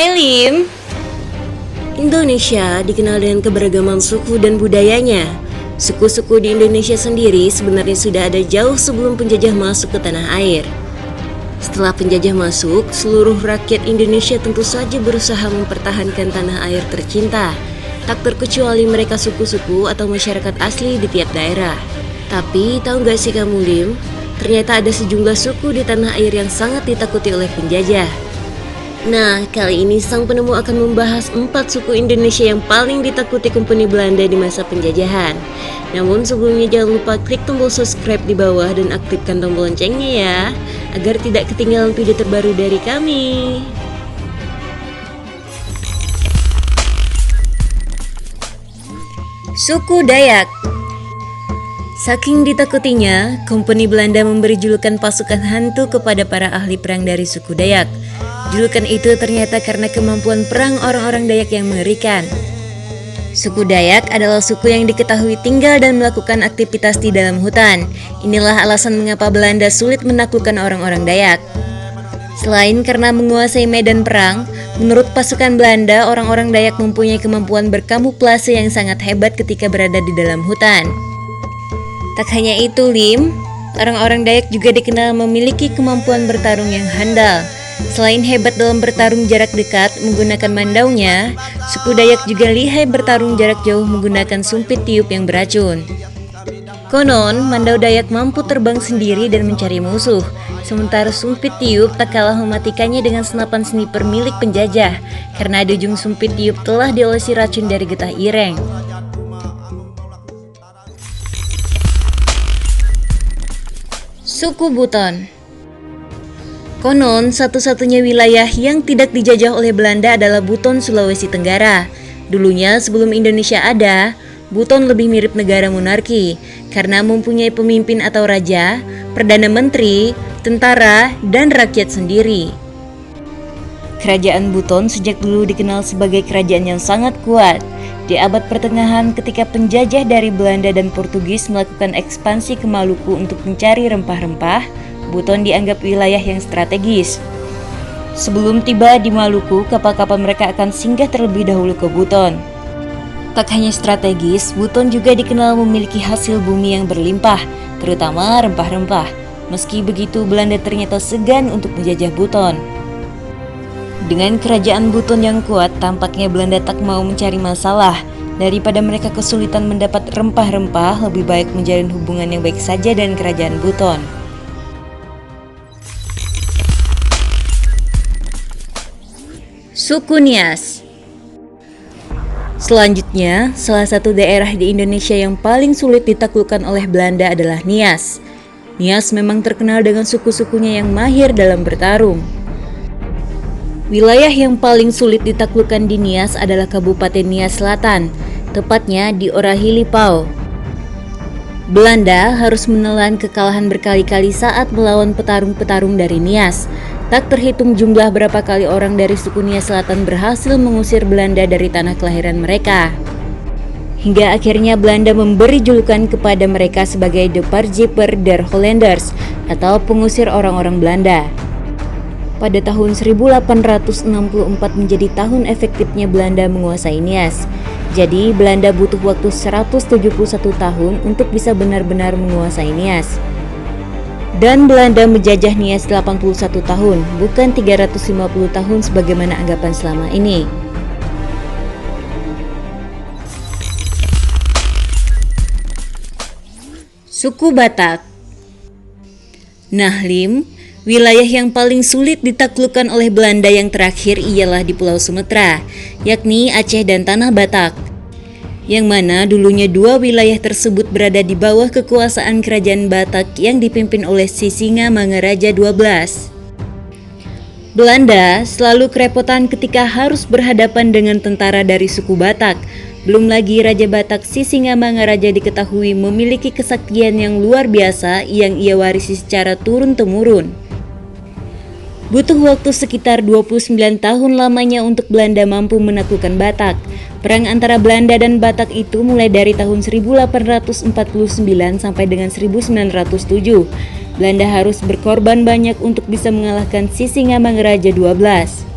Hai Lim. Indonesia dikenal dengan keberagaman suku dan budayanya. Suku-suku di Indonesia sendiri sebenarnya sudah ada jauh sebelum penjajah masuk ke tanah air. Setelah penjajah masuk, seluruh rakyat Indonesia tentu saja berusaha mempertahankan tanah air tercinta, tak terkecuali mereka suku-suku atau masyarakat asli di tiap daerah. Tapi tahu gak sih kamu Lim, ternyata ada sejumlah suku di tanah air yang sangat ditakuti oleh penjajah. Nah, kali ini sang penemu akan membahas 4 suku Indonesia yang paling ditakuti Kompeni Belanda di masa penjajahan. Namun sebelumnya jangan lupa klik tombol subscribe di bawah dan aktifkan tombol loncengnya ya, agar tidak ketinggalan video terbaru dari kami. Suku Dayak. Saking ditakutinya, Kompeni Belanda memberi julukan pasukan hantu kepada para ahli perang dari suku Dayak. Julukan itu ternyata karena kemampuan perang orang-orang Dayak yang mengerikan. Suku Dayak adalah suku yang diketahui tinggal dan melakukan aktivitas di dalam hutan. Inilah alasan mengapa Belanda sulit menaklukkan orang-orang Dayak. Selain karena menguasai medan perang, menurut pasukan Belanda, orang-orang Dayak mempunyai kemampuan berkamuflase yang sangat hebat ketika berada di dalam hutan. Tak hanya itu, Lim, orang-orang Dayak juga dikenal memiliki kemampuan bertarung yang handal. Selain hebat dalam bertarung jarak dekat menggunakan mandaunya, suku Dayak juga lihai bertarung jarak jauh menggunakan sumpit tiup yang beracun. Konon, mandau Dayak mampu terbang sendiri dan mencari musuh, sementara sumpit tiup tak kalah mematikannya dengan senapan sniper milik penjajah, karena di ujung sumpit tiup telah diolesi racun dari getah ireng. Suku Buton. Konon, satu-satunya wilayah yang tidak dijajah oleh Belanda adalah Buton, Sulawesi Tenggara. Dulunya, sebelum Indonesia ada, Buton lebih mirip negara monarki karena mempunyai pemimpin atau raja, perdana menteri, tentara, dan rakyat sendiri. Kerajaan Buton sejak dulu dikenal sebagai kerajaan yang sangat kuat. Di abad pertengahan ketika penjajah dari Belanda dan Portugis melakukan ekspansi ke Maluku untuk mencari rempah-rempah, Buton dianggap wilayah yang strategis. Sebelum tiba di Maluku, kapal-kapal mereka akan singgah terlebih dahulu ke Buton. Tak hanya strategis, Buton juga dikenal memiliki hasil bumi yang berlimpah, terutama rempah-rempah. Meski begitu, Belanda ternyata segan untuk menjajah Buton. Dengan kerajaan Buton yang kuat, tampaknya Belanda tak mau mencari masalah. Daripada mereka kesulitan mendapat rempah-rempah, lebih baik menjalin hubungan yang baik saja dengan kerajaan Buton. Suku Nias. Selanjutnya, salah satu daerah di Indonesia yang paling sulit ditaklukkan oleh Belanda adalah Nias. Nias memang terkenal dengan suku-sukunya yang mahir dalam bertarung. Wilayah yang paling sulit ditaklukkan di Nias adalah Kabupaten Nias Selatan, tepatnya di Orahili Pau. Belanda harus menelan kekalahan berkali-kali saat melawan petarung-petarung dari Nias. Tak terhitung jumlah berapa kali orang dari suku Nias Selatan berhasil mengusir Belanda dari tanah kelahiran mereka. Hingga akhirnya Belanda memberi julukan kepada mereka sebagai De Parjieper der Hollanders atau pengusir orang-orang Belanda. Pada tahun 1864 menjadi tahun efektifnya Belanda menguasai Nias. Jadi Belanda butuh waktu 171 tahun untuk bisa benar-benar menguasai Nias. Dan Belanda menjajah Nias 81 tahun, bukan 350 tahun sebagaimana anggapan selama ini. Suku Batak. Nah Lim, wilayah yang paling sulit ditaklukkan oleh Belanda yang terakhir ialah di Pulau Sumatera, yakni Aceh dan Tanah Batak. Yang mana dulunya dua wilayah tersebut berada di bawah kekuasaan kerajaan Batak yang dipimpin oleh Sisingamangaraja XII. Belanda selalu kerepotan ketika harus berhadapan dengan tentara dari suku Batak. Belum lagi Raja Batak Sisingamangaraja diketahui memiliki kesaktian yang luar biasa yang ia warisi secara turun-temurun. Butuh waktu sekitar 29 tahun lamanya untuk Belanda mampu menaklukkan Batak. Perang antara Belanda dan Batak itu mulai dari tahun 1849 sampai dengan 1907. Belanda harus berkorban banyak untuk bisa mengalahkan Sisingamangaraja XII.